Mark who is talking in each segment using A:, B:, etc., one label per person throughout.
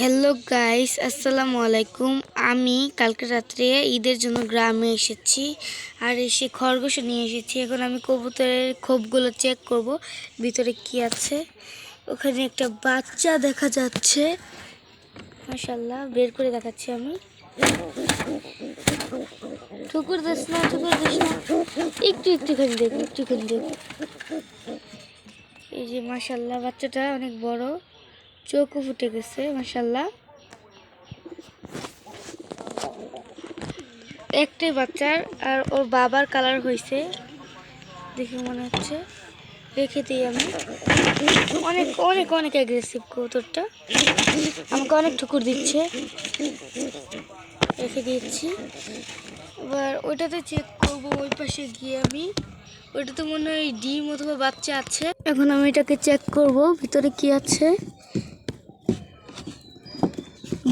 A: Hello guys, আসসালামু আলাইকুম। আমি কালকে রাত্রে ঈদের জন্য গ্রামে এসেছি আর এসে খরগোশ নিয়ে এসেছি। এখন আমি কবুতরের খোপগুলো চেক করব ভিতরে কি আছে। ওখানে একটা বাচ্চা দেখা যাচ্ছে, মাশাআল্লাহ। বের করে দেখাচ্ছি আমি। ঠুকুর দিস না, ঠুকুর দিস না, একটুখানি দেখ, একটুখানি দেখ। এই যে মাশাআল্লাহ, বাচ্চাটা অনেক বড়, চোখও ফুটে গেছে মাশাআল্লাহ। একটাই বাচ্চার আর ওর বাবার কালার হয়েছে দেখে মনে হচ্ছে। রেখে দিই আমি। অনেক অনেক অনেক অ্যাগ্রেসিভ কবুতরটা, আমাকে অনেক ঠুকুর দিচ্ছে। রেখে দিয়েছি। এবার ওইটাতে চেক করবো ওই পাশে গিয়ে আমি। ওইটাতে মনে হয় ডিম অথবা বাচ্চা আছে। এখন আমি এটাকে চেক করব ভিতরে কি আছে।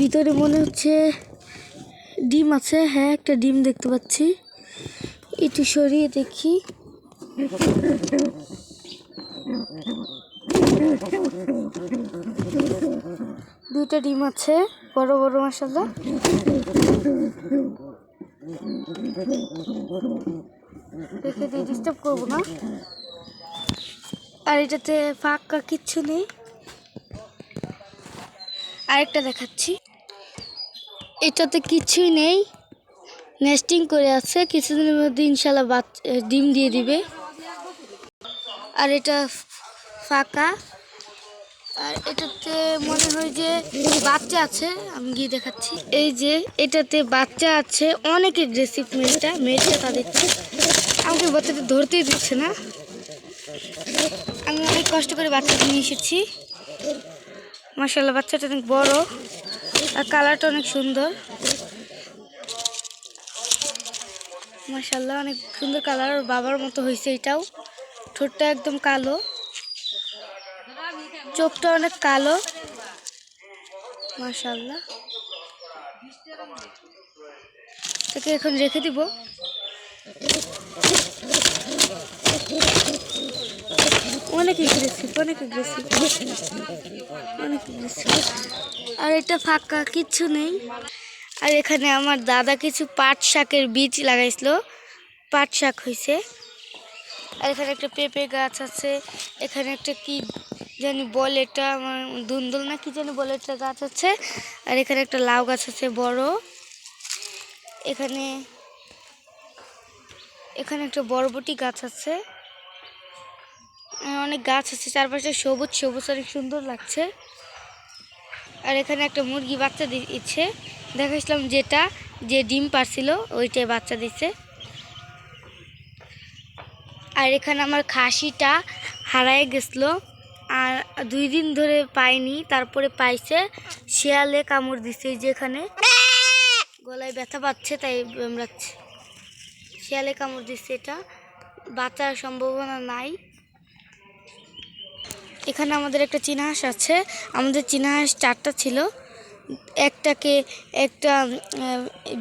A: ভিতরে মনে হচ্ছে ডিম আছে। হ্যাঁ, একটা ডিম দেখতে পাচ্ছি। একটু সরিয়ে দেখি। দুইটা ডিম আছে, বড় বড় মাশাআল্লাহ। রেখে দিয়ে ডিস্টার্ব করবো না। আর এটাতে ফাঁকা কিচ্ছু নেই। আরেকটা দেখাচ্ছি, এটাতে কিছুই নেই, নেস্টিং করে আছে। কিছুদিনের মধ্যে ইনশাল্লাহ ডিম দিয়ে দিবে। আর এটা ফাঁকা। আর এটাতে মনে হয় যে বাচ্চা আছে, আমি গিয়ে দেখাচ্ছি। এই যে এটাতে বাচ্চা আছে, অনেক অ্যাগ্রেসিভ মেয়েটা তাদের। আমাকে বাচ্চাটা ধরতেই দিচ্ছে না। আমি অনেক কষ্ট করে বাচ্চাটা নিয়ে এসেছি। মাশাআল্লাহ, বাচ্চাটা অনেক বড় আর কালারটা অনেক সুন্দর। মাশাআল্লাহ, অনেক সুন্দর কালার। ওর বাবার মতো হয়েছে এটাও। ঠোঁটটা একদম কালো, চোখটা অনেক কালো মাশাআল্লাহ। তাকে এখন রেখে দিব। অনেক অ্যাগ্রেসিভ, অনেক অ্যাগ্রেসিভ, অনেক অ্যাগ্রেসিভ। আর এটা ফাঁকা, কিচ্ছু নেই। আর এখানে আমার দাদা কিছু পাট শাকের বীজ লাগাইছিল, পাট শাক হয়েছে। আর এখানে একটা পেঁপে গাছ আছে। এখানে একটা কি জানি বলে, এটা আমার দুন্দল না কি জানি বলে, একটা গাছ আছে। আর এখানে একটা লাউ গাছ আছে বড়। এখানে এখানে একটা বরবটি গাছ আছে। অনেক গাছ আছে চারপাশে, সবুজ সবুজ, অনেক সুন্দর লাগছে। আর এখানে একটা মুরগি বাচ্চা দিচ্ছে, দেখাইছিলাম যেটা, যে ডিম পারছিল ওইটাই বাচ্চা দিচ্ছে। আর এখানে আমার খাসিটা হারায় গেছিলো, আর 2 দিন ধরে পাইনি, তারপরে পাইছে। শিয়ালে কামড় দিচ্ছে, যেখানে গলায় ব্যথা পাচ্ছে তাই কামড়াচ্ছে। শিয়ালে কামড় দিচ্ছে, এটা বাঁচার সম্ভাবনা নাই। এখানে আমাদের একটা চীনা হাঁস আছে। আমাদের চীনা হাঁস 4টা ছিল। একটা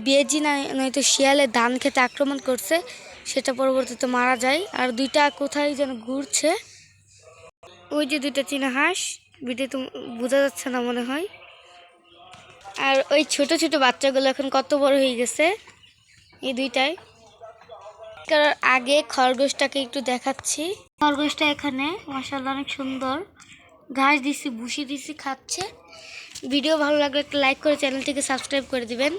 A: বেজি নয়তো শিয়ালে ধান খেতে আক্রমণ করছে, সেটা পরবর্তীতে মারা যায়। আর 2টা কোথায় যেন ঘুরছে। ওই যে 2টা চীনা হাঁস, ভিডিও তো বোঝা যাচ্ছে না মনে হয়। আর ওই ছোট ছোট বাচ্চাগুলো এখন কত বড় হয়ে গেছে, এই 2টাই। কারণ আগে খরগোশটাকে একটু দেখাচ্ছি। খরগোশটা এখানে মাশাআল্লাহ অনেক সুন্দর। ঘাস দিছি, ভুসি দিছি, খাচ্ছে। ভিডিও ভালো লাগলে একটা লাইক করে চ্যানেলটিকে সাবস্ক্রাইব করে দিবেন।